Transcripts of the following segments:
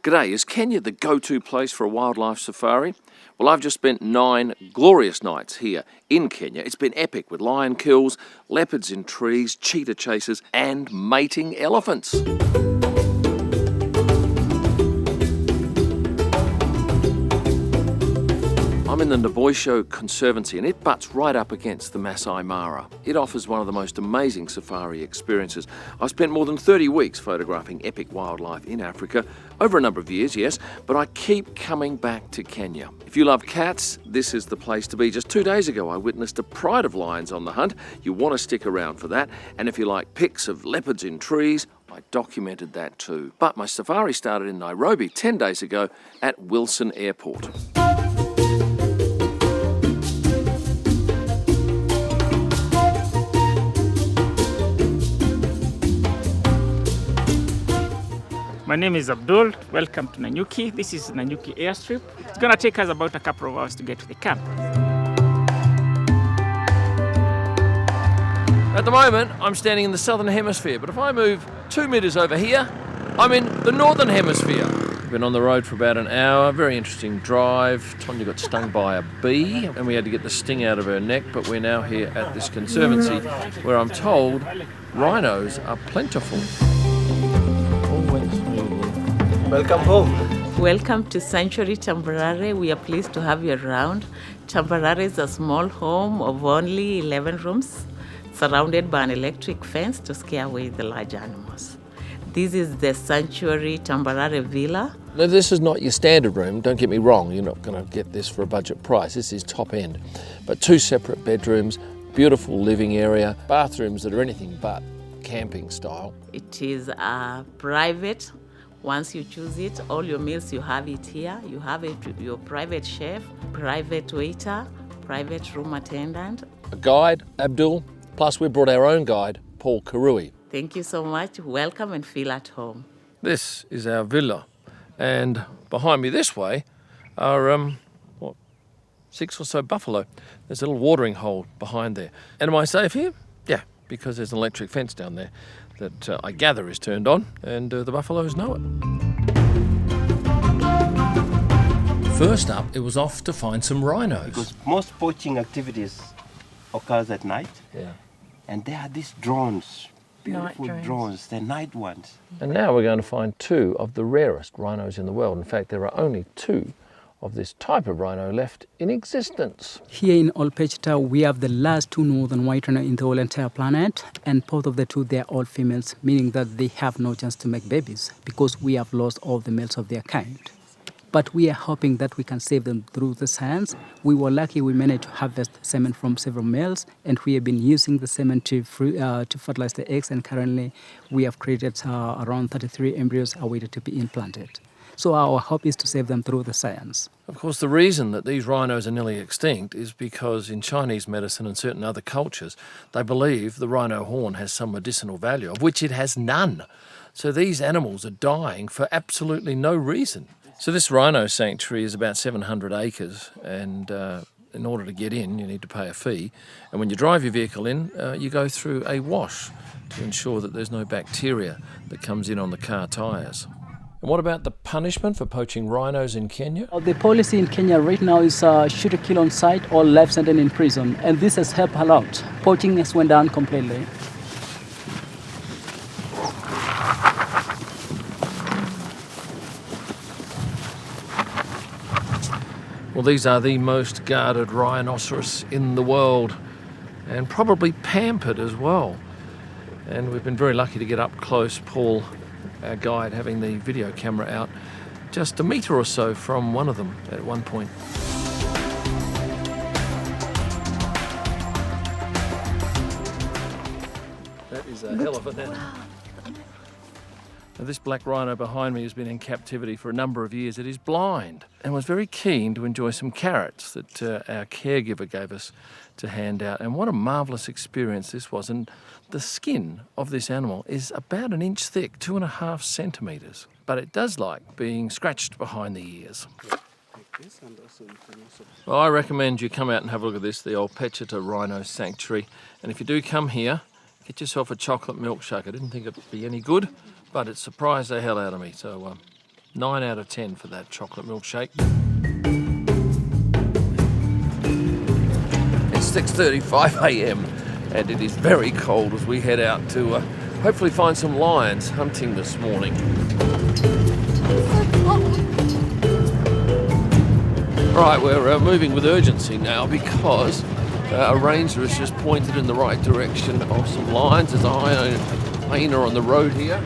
G'day, is Kenya the go-to place for a wildlife safari? Well, I've just spent 9 glorious nights here in Kenya. It's been epic with lion kills, leopards in trees, cheetah chases and mating elephants. I'm in the Naboisho Conservancy and it butts right up against the Masai Mara. It offers one of the most amazing safari experiences. I've spent more than 30 weeks photographing epic wildlife in Africa, over a number of years, yes, but I keep coming back to Kenya. If you love cats, this is the place to be. Just 2 days ago, I witnessed a pride of lions on the hunt. You want to stick around for that. And if you like pics of leopards in trees, I documented that too. But my safari started in Nairobi 10 days ago at Wilson Airport. My name is Abdul. Welcome to Nanyuki. This is Nanyuki airstrip. It's gonna take us about a couple of hours to get to the camp. At the moment, I'm standing in the southern hemisphere, but if I move 2 metres over here, I'm in the northern hemisphere. Been on the road for about an hour, very interesting drive. Tonya got stung by a bee and we had to get the sting out of her neck, but we're now here at this conservancy where I'm told rhinos are plentiful. Welcome home. Welcome to Sanctuary Tambarare. We are pleased to have you around. Tambarare is a small home of only 11 rooms, surrounded by an electric fence to scare away the large animals. This is the Sanctuary Tambarare Villa. Now, this is not your standard room, don't get me wrong, you're not going to get this for a budget price, this is top end. But 2 separate bedrooms, beautiful living area, bathrooms that are anything but camping style. It is private. Once you choose it, all your meals, you have it here. You have your private chef, private waiter, private room attendant. A guide, Abdul, plus we brought our own guide, Paul Karui. Thank you so much. Welcome and feel at home. This is our villa, and behind me this way are, 6 or so buffalo. There's a little watering hole behind there. And am I safe here? Yeah, because there's an electric fence down there that I gather is turned on, and the buffaloes know it. First up, it was off to find some rhinos. Because most poaching activities occurs at night. Yeah. And there are these drones, beautiful drones, they're night ones. And now we're going to find 2 of the rarest rhinos in the world. In fact, there are only 2 of this type of rhino left in existence. Here in Ol Pejeta, we have the last 2 northern white rhino in the whole entire planet, and both of the 2, they are all females, meaning that they have no chance to make babies because we have lost all the males of their kind. But we are hoping that we can save them through the science. We were lucky we managed to harvest semen from several males, and we have been using the semen to fertilize the eggs, and currently we have created around 33 embryos awaited to be implanted. So our hope is to save them through the science. Of course, the reason that these rhinos are nearly extinct is because in Chinese medicine and certain other cultures, they believe the rhino horn has some medicinal value, of which it has none. So these animals are dying for absolutely no reason. So this rhino sanctuary is about 700 acres, and in order to get in, you need to pay a fee. And when you drive your vehicle in, you go through a wash to ensure that there's no bacteria that comes in on the car tyres. And what about the punishment for poaching rhinos in Kenya? The policy in Kenya right now is shoot or kill on sight or life sentence in prison, and this has helped a lot. Poaching has went down completely. Well, these are the most guarded rhinoceros in the world, and probably pampered as well. And we've been very lucky to get up close, Paul, our guide, having the video camera out just a metre or so from one of them at one point. That is a hell of an animal. Now, this black rhino behind me has been in captivity for a number of years. It is blind and was very keen to enjoy some carrots that our caregiver gave us to hand out. And what a marvellous experience this was. And the skin of this animal is about 1 inch thick, 2.5 centimetres. But it does like being scratched behind the ears. Well, I recommend you come out and have a look at this, the Ol Pejeta Rhino Sanctuary. And if you do come here, get yourself a chocolate milkshake. I didn't think it'd be any good, but it surprised the hell out of me. So 9 out of 10 for that chocolate milkshake. It's 6:35 a.m. and it is very cold as we head out to hopefully find some lions hunting this morning. Right, we're moving with urgency now because a ranger has just pointed in the right direction of some lions. There's a hyena on the road here.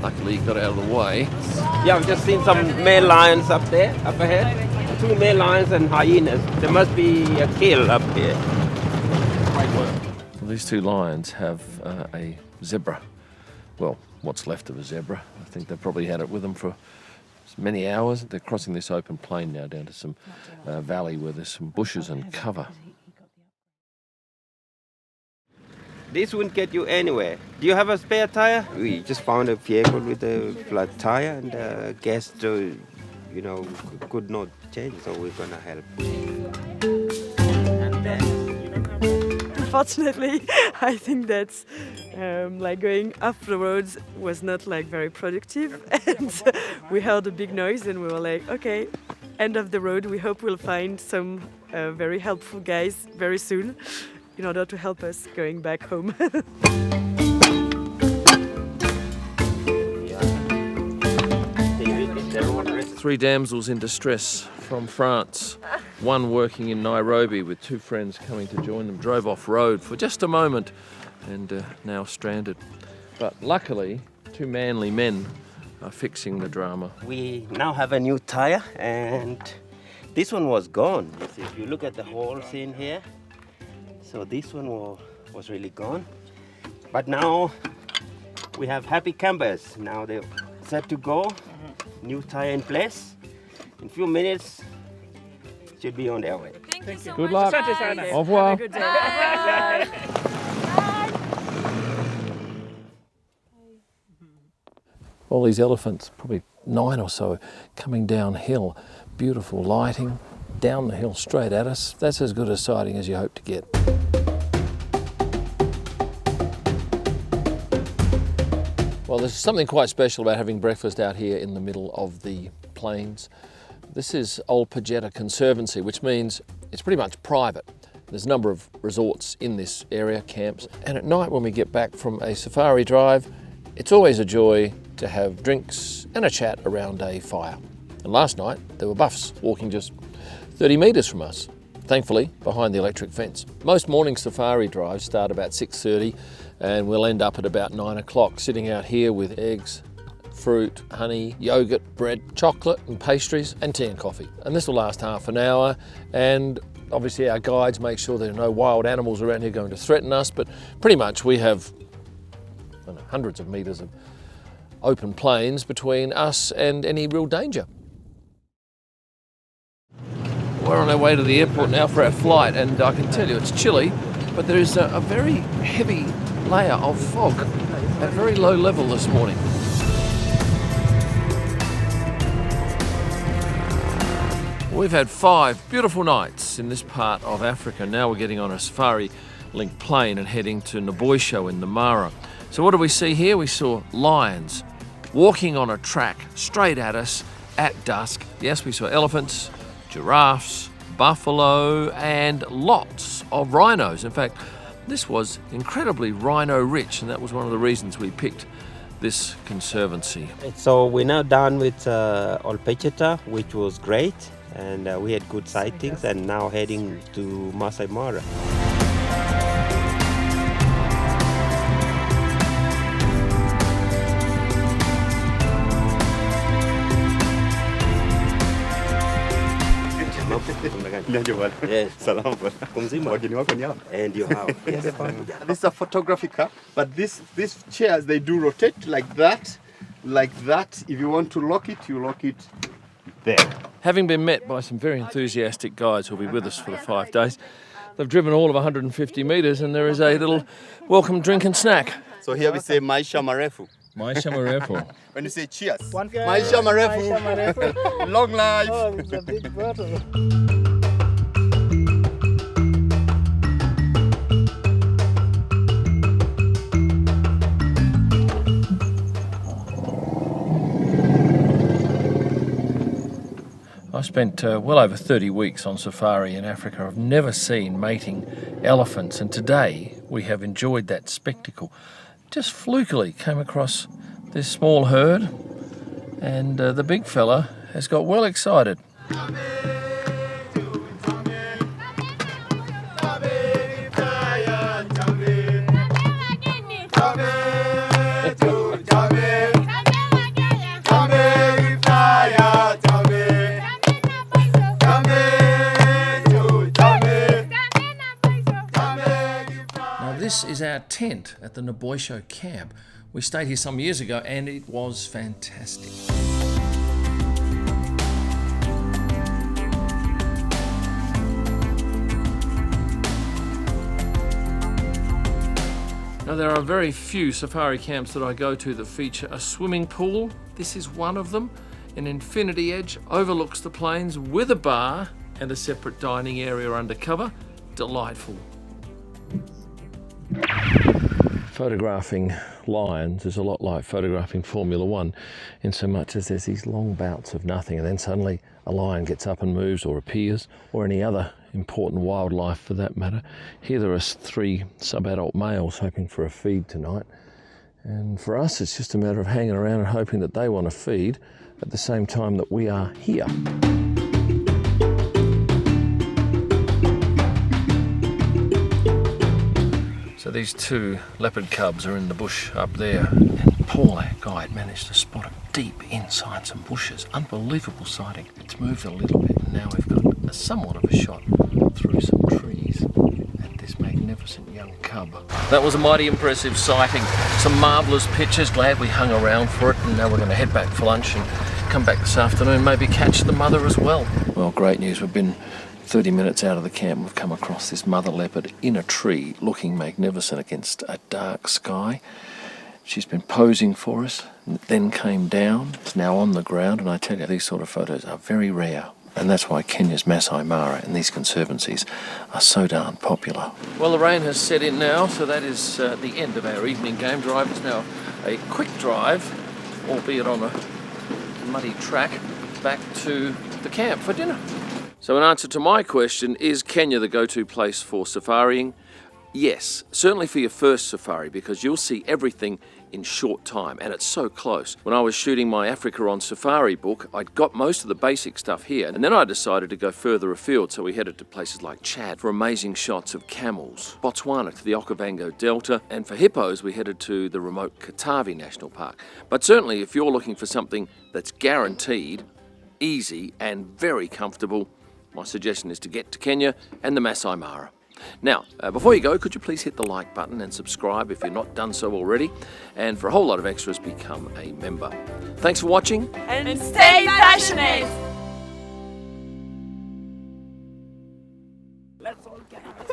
Luckily he got out of the way. Yeah, I've just seen some male lions up there, up ahead. 2 male lions and hyenas. There must be a kill up here. Well, these 2 lions have a zebra. Well, what's left of a zebra. I think they've probably had it with them for many hours. They're crossing this open plain now down to some valley where there's some bushes and cover. This wouldn't get you anywhere. Do you have a spare tire? We just found a vehicle with a flat tire and gas, could not change, so we're gonna help. Unfortunately, I think that going off the roads was not very productive, and we heard a big noise and we were like, okay, end of the road. We hope we'll find some very helpful guys very soon in order to help us going back home. 3 damsels in distress from France. One working in Nairobi with 2 friends coming to join them. Drove off road for just a moment and now stranded. But luckily, 2 manly men are fixing the drama. We now have a new tire and this one was gone. If you look at the holes in here, so this one was really gone. But now we have happy campers. Now they're set to go. New tire in place. In a few minutes, should be on their way. Thank you so Good much. luck. Bye. Au revoir. Have a good day. Bye. All these elephants, probably 9 or so, coming downhill. Beautiful lighting, down the hill straight at us. That's as good a sighting as you hope to get. Well, there's something quite special about having breakfast out here in the middle of the plains. This is Ol Pejeta Conservancy, which means it's pretty much private. There's a number of resorts in this area, camps, and at night when we get back from a safari drive, it's always a joy to have drinks and a chat around a fire. And last night there were buffs walking just 30 metres from us, thankfully behind the electric fence. Most morning safari drives start about 6:30 and we'll end up at about 9 o'clock sitting out here with eggs, fruit, honey, yogurt, bread, chocolate and pastries and tea and coffee. And this will last half an hour, and obviously our guides make sure there are no wild animals around here going to threaten us, but pretty much we have hundreds of metres of open plains between us and any real danger. We're on our way to the airport now for our flight, and I can tell you it's chilly, but there is a very heavy layer of fog at a very low level this morning. We've had 5 beautiful nights in this part of Africa. Now we're getting on a safari-linked plane and heading to Naboisho in the Mara. So what do we see here? We saw lions walking on a track straight at us at dusk. Yes, we saw elephants, giraffes, buffalo, and lots of rhinos. In fact, this was incredibly rhino-rich, and that was one of the reasons we picked this conservancy. So we're now done with Ol Pejeta, which was great, and we had good sightings, and now heading to Masai Mara. Yes. Salam. Kumzima. Wageni wako ni hapa. And you have. Yes. This is a photography car, but these chairs, they do rotate like that. If you want to lock it, you lock it there. Having been met by some very enthusiastic guides who'll be with us for the 5 days, they've driven all of 150 metres, and there is a little welcome drink and snack. So here we say Maisha Marefu. Maisha Marefu. When you say cheers, Maisha Marefu. Long life. Oh, it's a big bottle. I spent well over 30 weeks on safari in Africa. I've never seen mating elephants, and today we have enjoyed that spectacle. Just flukily came across this small herd, and the big fella has got well excited. This is our tent at the Naboisho camp. We stayed here some years ago and it was fantastic. Now there are very few safari camps that I go to that feature a swimming pool. This is one of them. An infinity edge overlooks the plains with a bar and a separate dining area under cover. Delightful. Photographing lions is a lot like photographing Formula One, in so much as there's these long bouts of nothing and then suddenly a lion gets up and moves or appears, or any other important wildlife for that matter. Here there are 3 sub-adult males hoping for a feed tonight, and for us it's just a matter of hanging around and hoping that they want to feed at the same time that we are here. So these 2 leopard cubs are in the bush up there, and Paul, our guide, managed to spot it deep inside some bushes. Unbelievable sighting. It's moved a little bit and now we've got somewhat of a shot through some trees at this magnificent young cub. That was a mighty impressive sighting. Some marvellous pictures. Glad we hung around for it, and now we're going to head back for lunch and come back this afternoon, maybe catch the mother as well. Well, great news. We've been 30 minutes out of the camp. We've come across this mother leopard in a tree, looking magnificent against a dark sky. She's been posing for us, then came down. It's now on the ground, and I tell you, these sort of photos are very rare. And that's why Kenya's Masai Mara and these conservancies are so darn popular. Well, the rain has set in now, so that is the end of our evening game drive. It's now a quick drive, albeit on a muddy track, back to the camp for dinner. So in answer to my question, is Kenya the go-to place for safaring? Yes, certainly for your first safari, because you'll see everything in short time, and it's so close. When I was shooting my Africa on Safari book, I'd got most of the basic stuff here, and then I decided to go further afield, so we headed to places like Chad for amazing shots of camels, Botswana to the Okavango Delta, and for hippos we headed to the remote Katavi National Park. But certainly if you're looking for something that's guaranteed, easy and very comfortable, my suggestion is to get to Kenya and the Masai Mara. Now, before you go, could you please hit the like button and subscribe if you're not done so already? And for a whole lot of extras, become a member. Thanks for watching. And stay passionate! Let's all get out.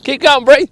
Keep going, Bree.